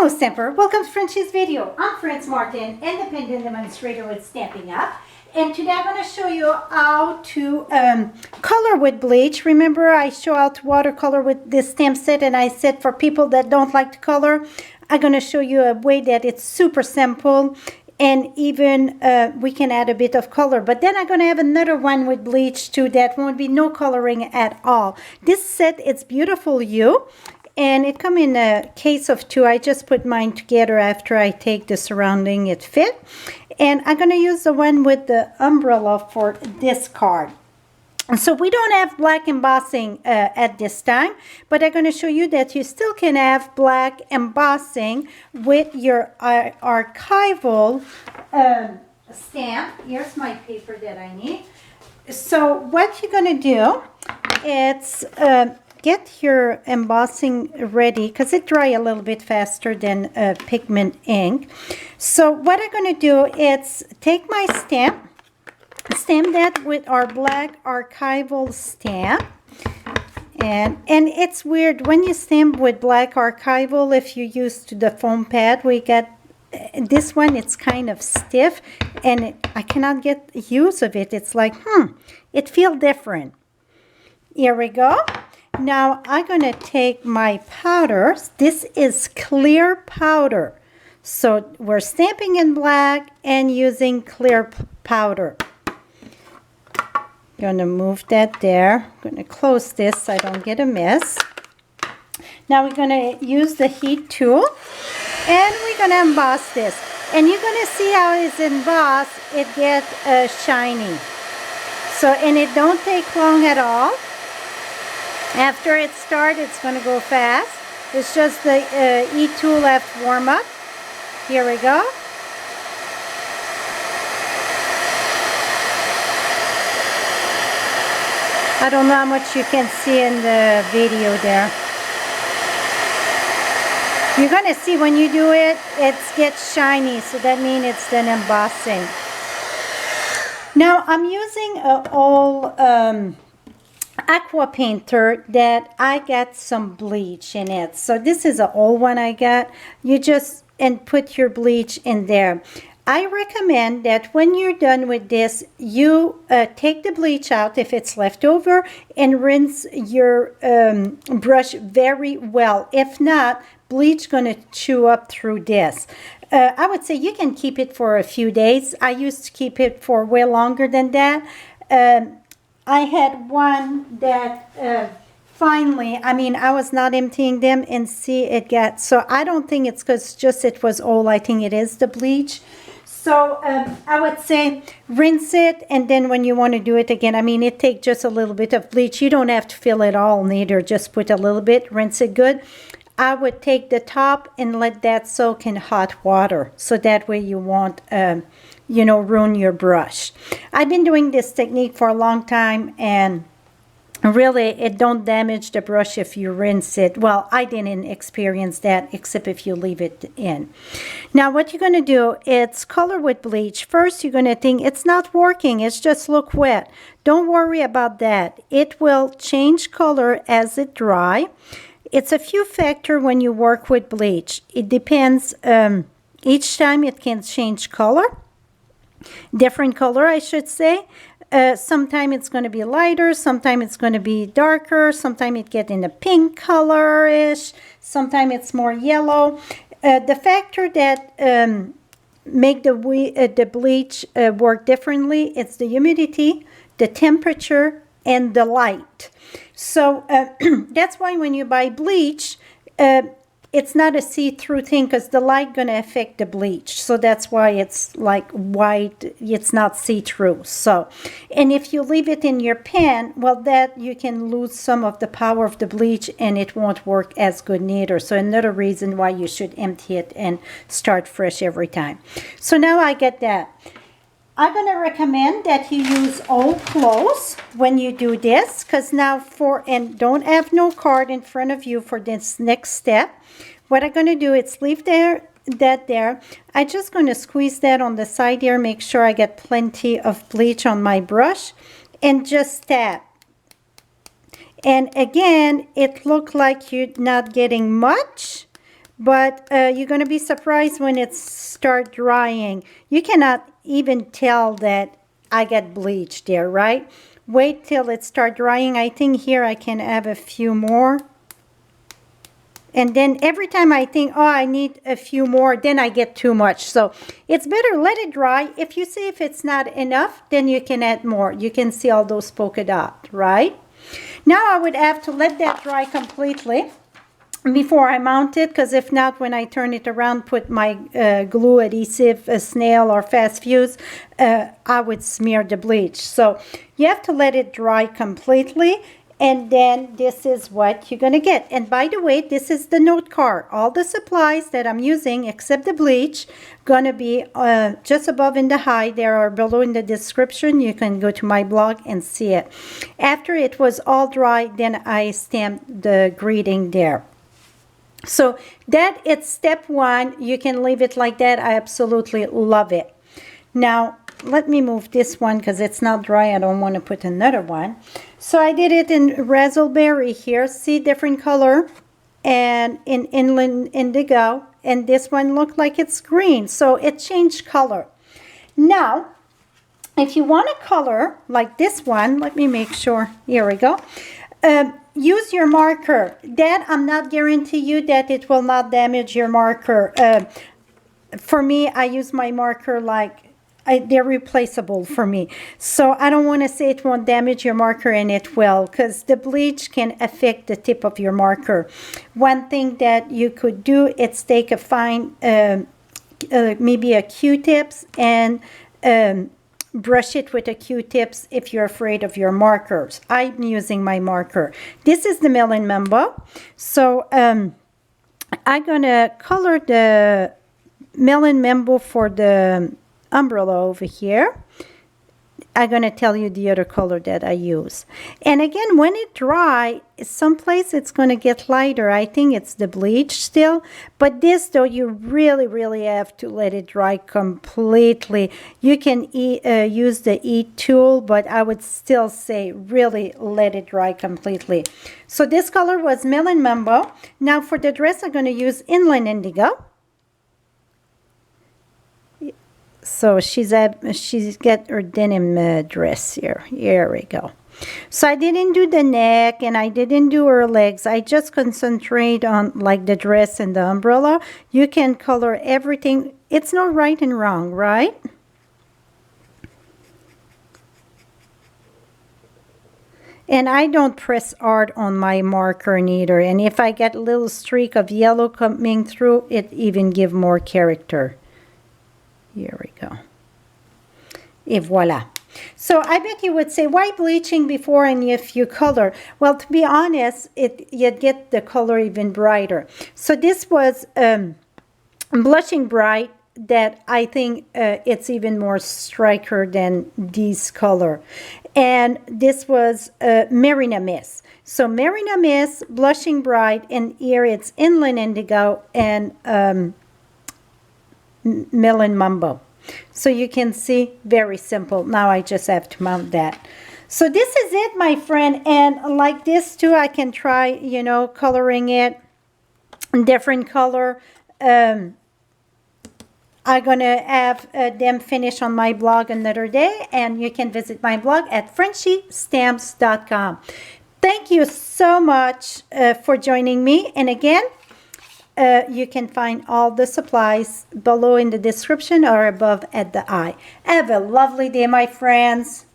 Hello Stamper, welcome to Frenchie's video. I'm Franz Martin, independent demonstrator with Stampin' Up. And today I'm going to show you how to color with bleach. Remember I show how to watercolor with this stamp set, and I said for people that don't like to color, I'm going to show you a way that it's super simple, and even we can add a bit of color. But then I'm going to have another one with bleach too that won't be no coloring at all. This set, it's Beautiful You. And it come in a case of 2. I just put mine together after I take the surrounding it fit. And I'm going to use the one with the umbrella for this card. So we don't have black embossing at this time, but I'm going to show you that you still can have black embossing with your archival stamp. Here's my paper that I need. So what you're going to do, it's... get your embossing ready because it dries a little bit faster than pigment ink. So what I'm going to do is take my stamp that with our black archival stamp. And it's weird when you stamp with black archival, if you use the foam pad, we get this one, it's kind of stiff and I cannot get use of it. It's like, it feels different. Here we go. Now I'm going to take my powder. This is clear powder. So we're stamping in black and using clear powder. Going to move that there. I'm going to close this so I don't get a mess. Now we're going to use the heat tool and we're going to emboss this. And you're going to see how it's embossed. It gets shiny. So, and it don't take long at all. After it starts, it's going to go fast. It's just the heat tool have to warm up. Here we go. I don't know how much you can see in the video there. You're going to see when you do it, it gets shiny, so that means it's then embossing. Now I'm using an old aqua painter that I got some bleach in it. So this is an old one I got. You just put your bleach in there. I recommend that when you're done with this, you take the bleach out if it's left over and rinse your brush very well. If not, bleach gonna chew up through this. I would say you can keep it for a few days. I used to keep it for way longer than that. I had one that finally, I was not emptying them and see it got, so I don't think it's because just it was old. I think it is the bleach. So I would say rinse it, and then when you want to do it again, it takes just a little bit of bleach. You don't have to fill it all neither, just put a little bit, rinse it good. I would take the top and let that soak in hot water, so that way you won't ruin your brush. I've been doing this technique for a long time, and really it don't damage the brush if you rinse it. Well, I didn't experience that except if you leave it in. Now what you're going to do, it's color with bleach. First you're going to think it's not working, it's just look wet. Don't worry about that. It will change color as it dry. It's a few factor when you work with bleach. It depends, each time it can change color. Different color, I should say. Sometimes it's going to be lighter, sometimes it's going to be darker, sometimes it get in a pink color-ish, sometimes it's more yellow. The factor that make the bleach work differently, it's the humidity, the temperature, and the light. So that's why when you buy bleach, it's not a see-through thing because the light going to affect the bleach. So that's why it's like white. It's not see-through. So, and if you leave it in your pan, well, that you can lose some of the power of the bleach and it won't work as good neither. So another reason why you should empty it and start fresh every time. So now I get that. I'm going to recommend that you use old clothes when you do this, because now and don't have no card in front of you for this next step. What I'm going to do is leave that there. I'm just going to squeeze that on the side here, make sure I get plenty of bleach on my brush, and just tap. And again, it looked like you're not getting much, but you're going to be surprised when it start drying. You cannot even tell that I get bleach there, right? Wait till it start drying. I think here I can have a few more. And then every time I think, oh, I need a few more, then I get too much. So it's better let it dry. If you see if it's not enough, then you can add more. You can see all those polka dots, right? Now I would have to let that dry completely before I mount it, because if not, when I turn it around, put my glue adhesive, a snail or fast fuse, I would smear the bleach. So you have to let it dry completely, and then this is what you're gonna get. And by the way, this is the note card. All the supplies that I'm using except the bleach gonna be just above in the high. There are below in the description. You can go to my blog and see it. After it was all dry, then I stamped the greeting there. So that it's step one. You can leave it like that. I absolutely love it. Now let me move this one because it's not dry. I don't want to put another one. So I did it in raspberry here. See, different color, and in inland indigo, and this one looked like it's green, so it changed color. Now if you want a color like this one, let me make sure, here we go. Use your marker. That I'm not guarantee you that it will not damage your marker. For me, I use my marker like they're replaceable for me. So I don't want to say it won't damage your marker, and it will, because the bleach can affect the tip of your marker. One thing that you could do is take a fine, maybe a Q-tips, and brush it with a Q-tips if you're afraid of your markers. I'm using my marker. This is the Melon Mambo. So I'm gonna color the Melon Mambo for the umbrella over here. I'm gonna tell you the other color that I use. And again, when it dry, someplace it's gonna get lighter. I think it's the bleach still, but this though, you really have to let it dry completely. You can use the heat tool, but I would still say really let it dry completely. So this color was Melon Mambo. Now for the dress, I'm gonna use Inland Indigo. So she's got her denim dress here. Here we go. So I didn't do the neck and I didn't do her legs. I just concentrate on like the dress and the umbrella. You can color everything. It's not right and wrong, right? And I don't press hard on my marker neither. And if I get a little streak of yellow coming through, it even give more character. Here we go. Et voila. So I bet you would say, why bleaching before and if you color? Well, to be honest, you'd get the color even brighter. So this was blushing bright, that I think it's even more striker than this color. And this was Marina Miss. So Marina Miss, blushing bright, and here it's Inland Indigo and Melon Mambo. So you can see, very simple. Now I just have to mount that. So this is it, my friend. And like this too, I can try, you know, coloring it different color. I'm gonna have them finish on my blog another day, and you can visit my blog at FrenchieStamps.com. Thank you so much for joining me. And again, you can find all the supplies below in the description or above at the eye. Have a lovely day, my friends.